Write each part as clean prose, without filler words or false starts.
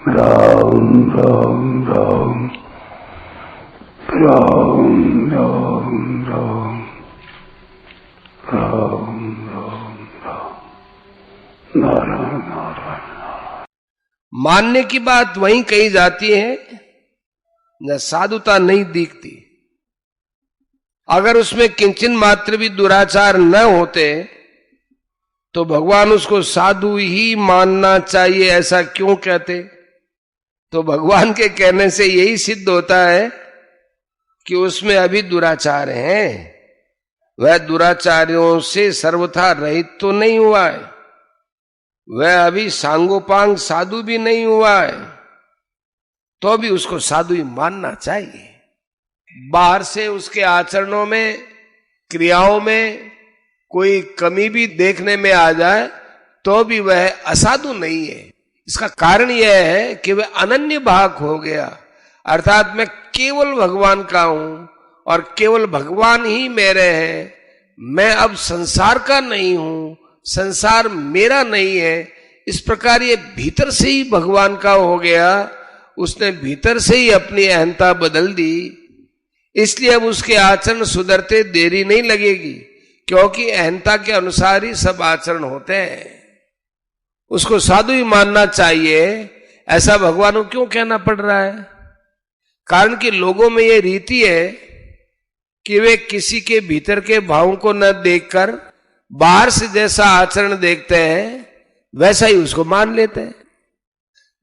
राम राम राम राम राम राम राम राम राम नारायण नारायण। मानने की बात वहीं कही जाती है न साधुता नहीं दिखती। अगर उसमें किंचन मात्र भी दुराचार न होते तो भगवान उसको साधु ही मानना चाहिए ऐसा क्यों कहते? तो भगवान के कहने से यही सिद्ध होता है कि उसमें अभी दुराचार हैं। वह दुराचारियों से सर्वथा रहित तो नहीं हुआ है, वह अभी सांगोपांग साधु भी नहीं हुआ है, तो भी उसको साधु ही मानना चाहिए। बाहर से उसके आचरणों में, क्रियाओं में कोई कमी भी देखने में आ जाए तो भी वह असाधु नहीं है। इसका कारण यह है कि वह अनन्य भाग हो गया, अर्थात मैं केवल भगवान का हूं और केवल भगवान ही मेरे हैं। मैं अब संसार का नहीं हूं, संसार मेरा नहीं है। इस प्रकार ये भीतर से ही भगवान का हो गया। उसने भीतर से ही अपनी अहंता बदल दी, इसलिए अब उसके आचरण सुधरते देरी नहीं लगेगी, क्योंकि अहंता के अनुसार ही सब आचरण होते हैं। उसको साधु ही मानना चाहिए, ऐसा भगवान को क्यों कहना पड़ रहा है? कारण कि लोगों में यह रीति है कि वे किसी के भीतर के भावों को न देखकर बाहर से जैसा आचरण देखते हैं वैसा ही उसको मान लेते हैं।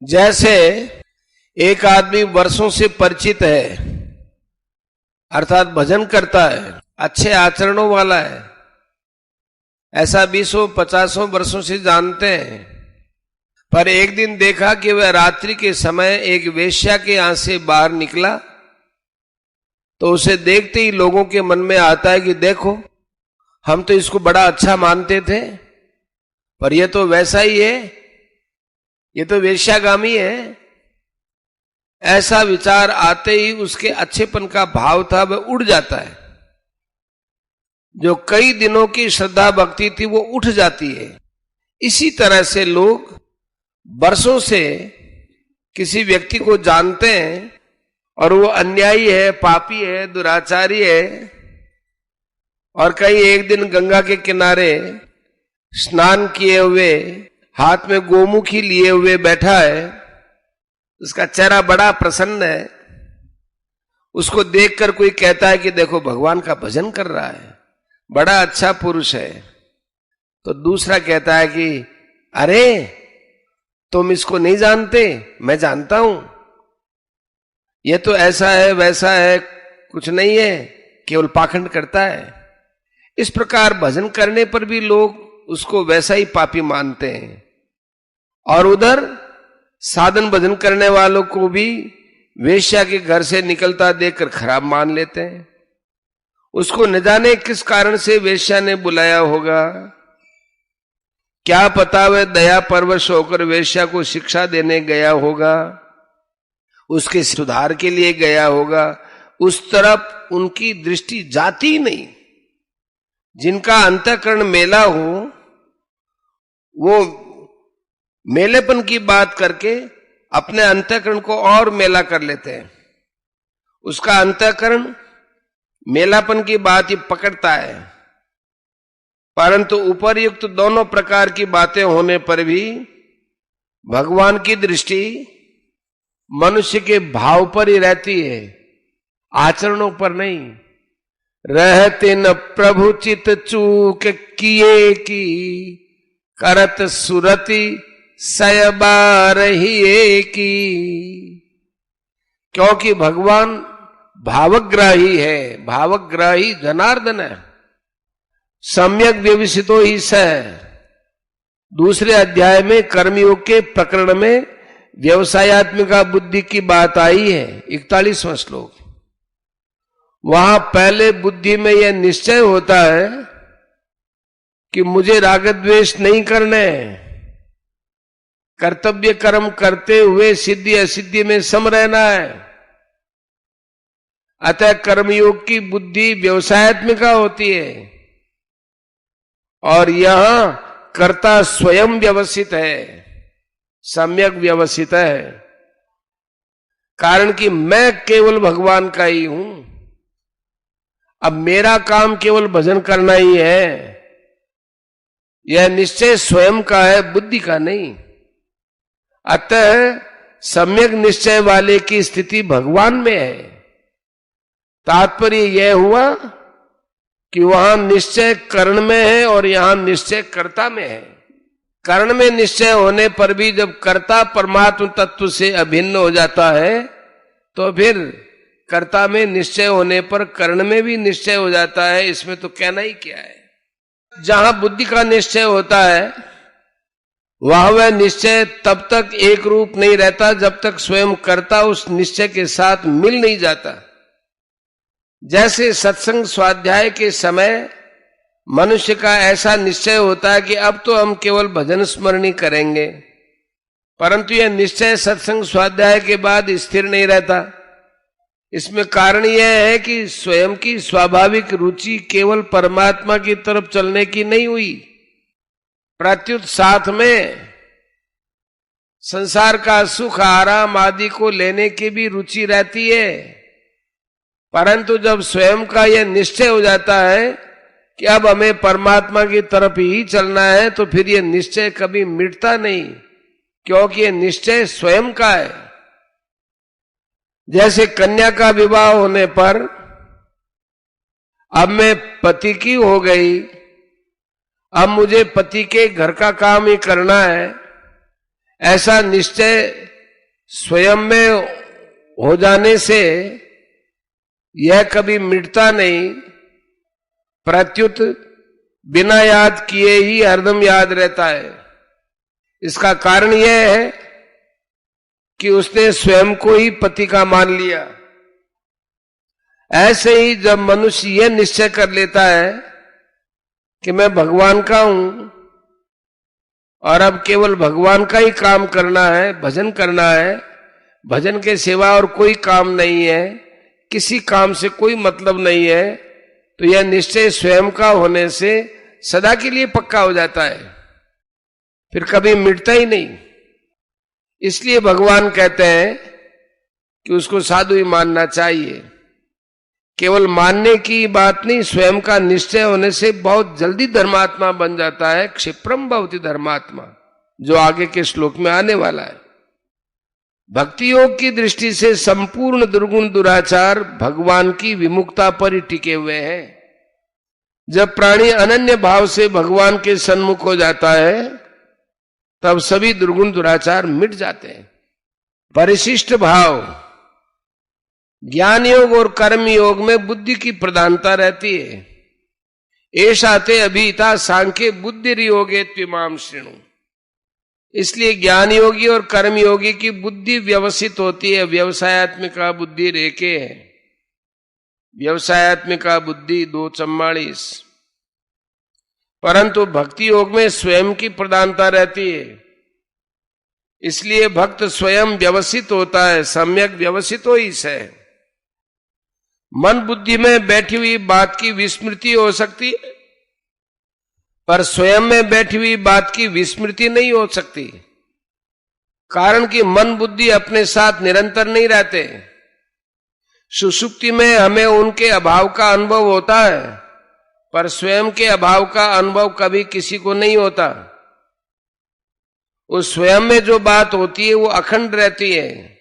जैसे एक आदमी वर्षों से परिचित है, अर्थात भजन करता है, अच्छे आचरणों वाला है, ऐसा 20-50 वर्षों से जानते हैं, पर एक दिन देखा कि वह रात्रि के समय एक वेश्या के यहां से बाहर निकला, तो उसे देखते ही लोगों के मन में आता है कि देखो, हम तो इसको बड़ा अच्छा मानते थे, पर यह तो वैसा ही है, ये तो वेश्यागामी है। ऐसा विचार आते ही उसके अच्छेपन का भाव था वह उड़ जाता है। जो कई दिनों की श्रद्धा भक्ति थी वो उठ जाती है। इसी तरह से लोग वर्षों से किसी व्यक्ति को जानते हैं और वो अन्यायी है, पापी है, दुराचारी है, और कहीं एक दिन गंगा के किनारे स्नान किए हुए, हाथ में गोमुखी लिए हुए बैठा है, उसका चेहरा बड़ा प्रसन्न है, उसको देखकर कोई कहता है कि देखो भगवान का भजन कर रहा है, बड़ा अच्छा पुरुष है, तो दूसरा कहता है कि अरे तुम इसको नहीं जानते, मैं जानता हूं, ये तो ऐसा है वैसा है, कुछ नहीं है, केवल पाखंड करता है। इस प्रकार भजन करने पर भी लोग उसको वैसा ही पापी मानते हैं, और उधर साधन भजन करने वालों को भी वेश्या के घर से निकलता देखकर खराब मान लेते हैं। उसको न जाने किस कारण से वेश्या ने बुलाया होगा, क्या पता वह दया परवश होकर वेश्या को शिक्षा देने गया होगा, उसके सुधार के लिए गया होगा, उस तरफ उनकी दृष्टि जाती ही नहीं। जिनका अंतःकरण मेला हो वो मेलेपन की बात करके अपने अंतःकरण को और मेला कर लेते हैं। उसका अंतःकरण मेलापन की बात ही पकड़ता है, परंतु उपर्युक्त दोनों प्रकार की बातें होने पर भी भगवान की दृष्टि मनुष्य के भाव पर ही रहती है, आचरणों पर नहीं। रहते न प्रभु चित चूक किए की, करत सुरति सयबार ही की। क्योंकि भगवान भावग्राही है, भावग्राही जनार्दन है, सम्यक व्यवसितो ही स। दूसरे अध्याय में कर्मयोग के प्रकरण में व्यवसायत्मिका बुद्धि की बात आई है, 41वां श्लोक। वहां पहले बुद्धि में यह निश्चय होता है कि मुझे राग द्वेष नहीं करने, कर्तव्य कर्म करते हुए सिद्धि असिद्धि में सम रहना है। अतः कर्मयोग की बुद्धि व्यवसायत्मिका होती है, और यहां कर्ता स्वयं व्यवस्थित है, सम्यक व्यवस्थित है। कारण कि मैं केवल भगवान का ही हूं। अब मेरा काम केवल भजन करना ही है, यह निश्चय स्वयं का है, बुद्धि का नहीं। अतः सम्यक निश्चय वाले की स्थिति भगवान में है। तात्पर्य यह हुआ कि वहां निश्चय कर्ण में है और यहां निश्चय कर्ता में है। कर्ण में निश्चय होने पर भी जब कर्ता परमात्म तत्व से अभिन्न हो जाता है, तो फिर कर्ता में निश्चय होने पर कर्ण में भी निश्चय हो जाता है। इसमें तो कहना ही क्या है। जहां बुद्धि का निश्चय होता है वहां वह निश्चय तब तक एक रूप नहीं रहता जब तक स्वयं कर्ता उस निश्चय के साथ मिल नहीं जाता। जैसे सत्संग स्वाध्याय के समय मनुष्य का ऐसा निश्चय होता है कि अब तो हम केवल भजन स्मरण ही करेंगे, परंतु यह निश्चय सत्संग स्वाध्याय के बाद स्थिर नहीं रहता। इसमें कारण यह है कि स्वयं की स्वाभाविक रुचि केवल परमात्मा की तरफ चलने की नहीं हुई, प्रत्युत साथ में संसार का सुख आराम आदि को लेने की भी रुचि रहती है। परंतु जब स्वयं का यह निश्चय हो जाता है कि अब हमें परमात्मा की तरफ ही चलना है, तो फिर यह निश्चय कभी मिटता नहीं, क्योंकि यह निश्चय स्वयं का है। जैसे कन्या का विवाह होने पर अब मैं पति की हो गई, अब मुझे पति के घर का काम ही करना है, ऐसा निश्चय स्वयं में हो जाने से यह कभी मिटता नहीं, प्रत्युत बिना याद किए ही हरदम याद रहता है। इसका कारण यह है कि उसने स्वयं को ही पति का मान लिया। ऐसे ही जब मनुष्य यह निश्चय कर लेता है कि मैं भगवान का हूं और अब केवल भगवान का ही काम करना है, भजन करना है, भजन के सिवा और कोई काम नहीं है, किसी काम से कोई मतलब नहीं है, तो यह निश्चय स्वयं का होने से सदा के लिए पक्का हो जाता है, फिर कभी मिटता ही नहीं। इसलिए भगवान कहते हैं कि उसको साधु ही मानना चाहिए। केवल मानने की बात नहीं, स्वयं का निश्चय होने से बहुत जल्दी धर्मात्मा बन जाता है। क्षिप्रम भवति धर्मात्मा, जो आगे के श्लोक में आने वाला है। भक्ति योग की दृष्टि से संपूर्ण दुर्गुण दुराचार भगवान की विमुखता पर ही टिके हुए हैं। जब प्राणी अनन्य भाव से भगवान के सन्मुख हो जाता है, तब सभी दुर्गुण दुराचार मिट जाते हैं। परिशिष्ट भाव ज्ञान योग और कर्म योग में बुद्धि की प्रधानता रहती है। ऐसा ते अभिता सांख्य बुद्धि योगे त्विमाम शृणु। इसलिए ज्ञान योगी और कर्म योगी की बुद्धि व्यवस्थित होती है। व्यवसायत्मिका बुद्धि रेखे है, व्यवसायत्मिका बुद्धि 244। परंतु भक्ति योग में स्वयं की प्रधानता रहती है। इसलिए भक्त स्वयं व्यवस्थित होता है, सम्यक व्यवस्थित हो इस है। मन बुद्धि में बैठी हुई बात की विस्मृति हो सकती है, पर स्वयं में बैठी हुई बात की विस्मृति नहीं हो सकती। कारण कि मन बुद्धि अपने साथ निरंतर नहीं रहते। सुषुप्ति में हमें उनके अभाव का अनुभव होता है, पर स्वयं के अभाव का अनुभव कभी किसी को नहीं होता। उस स्वयं में जो बात होती है वो अखंड रहती है।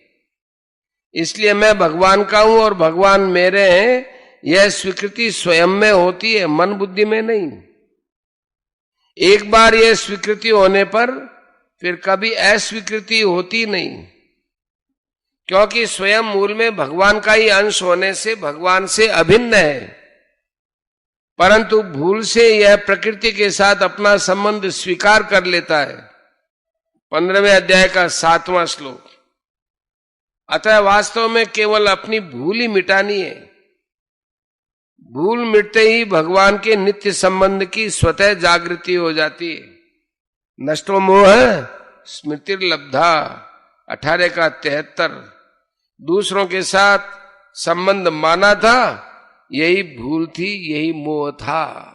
इसलिए मैं भगवान का हूं और भगवान मेरे हैं, यह स्वीकृति स्वयं में होती है, मन बुद्धि में नहीं। एक बार यह स्वीकृति होने पर फिर कभी अस्वीकृति होती नहीं, क्योंकि स्वयं मूल में भगवान का ही अंश होने से भगवान से अभिन्न है। परंतु भूल से यह प्रकृति के साथ अपना संबंध स्वीकार कर लेता है। 15वें अध्याय का 7वां श्लोक। अतः वास्तव में केवल अपनी भूल ही मिटानी है। भूल मिटते ही भगवान के नित्य संबंध की स्वतः जागृति हो जाती है। नष्टो मोह स्मृतिर्लब्धा 18 का 73। दूसरों के साथ संबंध माना था, यही भूल थी, यही मोह था।